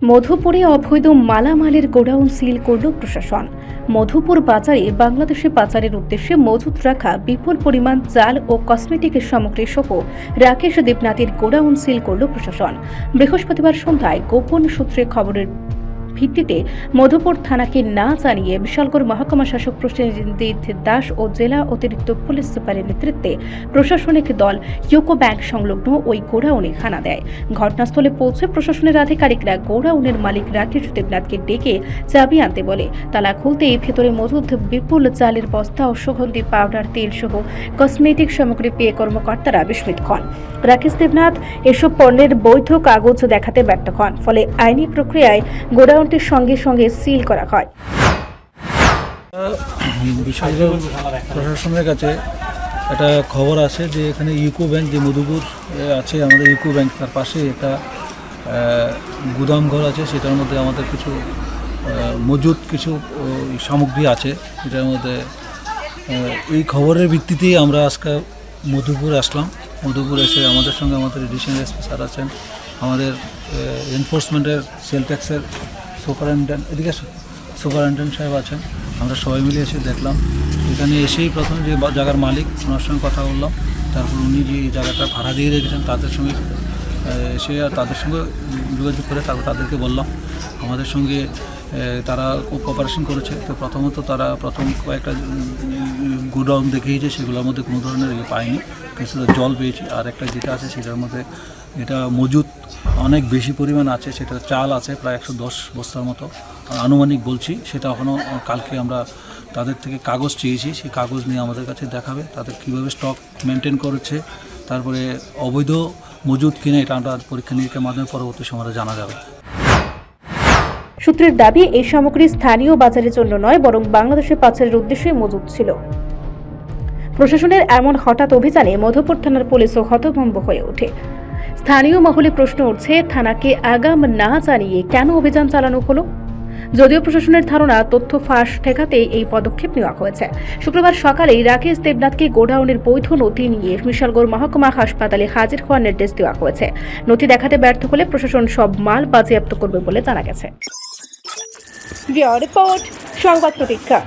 মধুপুরে অবৈধ মালামালের godown seal করল প্রশাসন। মধুপুর বাজারে বাংলাদেশে পাচারের উদ্দেশ্যে মজুত রাখা বিপুল পরিমাণ চাল ও কসমেটিক্স সামগ্রী সহ রাকেশ দেবনাথের গোডাউন সিল করল প্রশাসন। বৃহস্পতিবার সন্ধ্যায় গোপন সূত্রে খবরের ভিত্তিতে মধুপুর থানাকে না জানিয়ে বিশালগড় মহকুমা শাসক প্রসেনজিৎ দাস ও জেলা অতিরিক্ত পুলিশ সুপারের নেতৃত্বে প্রশাসনিক দল ইউকো ব্যাংক সংলগ্ন ওই গোডাউনে হানা দেয়। ঘটনাস্থলে পৌঁছে প্রশাসনের আধিকারিকরা গোডাউনের মালিক রাকেশ দেবনাথকে ডেকে চাবি আনতে বলে। তালা খুলতেই ভেতরে মজুদ বিপুল চালের বস্তা ও সুগন্ধি পাউডার, তেল সহ কসমেটিক সামগ্রী পেয়ে কর্মকর্তারা বিস্মিত হন। রাকেশ দেবনাথ এসব পণ্যের বৈধ কাগজ দেখাতে ব্যর্থ হন, ফলে আইনি প্রক্রিয়ায় গোডাউনটির সঙ্গে সঙ্গে সিল করা হয়। বিশালগড় প্রশাসনের কাছে একটা খবর আছে যে এখানে ইউকো ব্যাংক, যে মধুপুর আছে আমাদের ইউকো ব্যাংক, তার পাশে একটা গুদাম ঘর আছে। সেটার মধ্যে আমাদের কিছু মজুদ কিছু সামগ্রী আছে। এটার মধ্যে এই খবরের ভিত্তিতেই আমরা আজকে মধুপুর আসলাম। মধুপুর এসে আমাদের সঙ্গে আমাদের এডিশনাল এসপি স্যার আছেন, আমাদের এনফোর্সমেন্টের সেল ট্যাক্সের সুপারিনটেন্ডেন্ট সাহেব আছেন। আমরা সবাই মিলে এসে দেখলাম। এখানে এসেই প্রথমে যে জায়গার মালিক, ওনার সঙ্গে কথা বললাম। তারপর উনি যে জায়গাটা ভাড়া দিয়ে রেখেছেন তাদের সঙ্গে এসে তাদের সঙ্গে যোগাযোগ করে তারপর তাদেরকে বললাম। আমাদের সঙ্গে তারা কোঅপারেশন করেছে। তো প্রথমত তারা কয়েকটা গোডাউন দেখেইছে, সেগুলোর মধ্যে কোনো ধরনের পাইনি, কিছুটা জল পেয়েছি। আর একটা যেটা আছে সেটার মধ্যে এটা মজুদ অনেক বেশি পরিমাণ আছে। সেটা চাল আছে প্রায় 110 বস্তার মতো আনুমানিক বলছি। সেটা এখনও কালকে আমরা তাদের থেকে কাগজ চেয়েছি, সেই কাগজ নিয়ে আমাদের কাছে দেখাবে তাদের কীভাবে স্টক মেনটেন করেছে, তারপরে অবৈধ মজুদ কিনে এটা আমরা পরীক্ষা নিরীক্ষার মাধ্যমে পরবর্তী সময়ে জানা যাবে। সূত্রের দাবি, এই সামগ্রী স্থানীয় বাজারের জন্য নয়, বরং বাংলাদেশে পাচারের উদ্দেশ্যে মজুদ ছিল। প্রশাসনের এমন হঠাৎ অভিযানে মধুপুর থানার পুলিশও হতভম্ব হয়ে ওঠে। স্থানীয় মহলে প্রশ্ন উঠছে, থানাকে আগাম না জানিয়ে কেন অভিযান চালানো হলো? যদিও প্রশাসনের ধারণা তথ্য ফাঁস ঠেকাতে এই পদক্ষেপ নেওয়া হয়েছে। শুক্রবার সকালেই রাকেশ দেবনাথকে গোডাউনের বৈধ নথি নিয়ে বিশালগড় মহকুমা হাসপাতালে হাজির হওয়ার নির্দেশ দেওয়া হয়েছে। নথি দেখাতে ব্যর্থ হলে প্রশাসন সব মাল বাজেয়াপ্ত করবে বলে জানা গেছে। রিপোর্ট সংবাদ প্রতীক্ষা।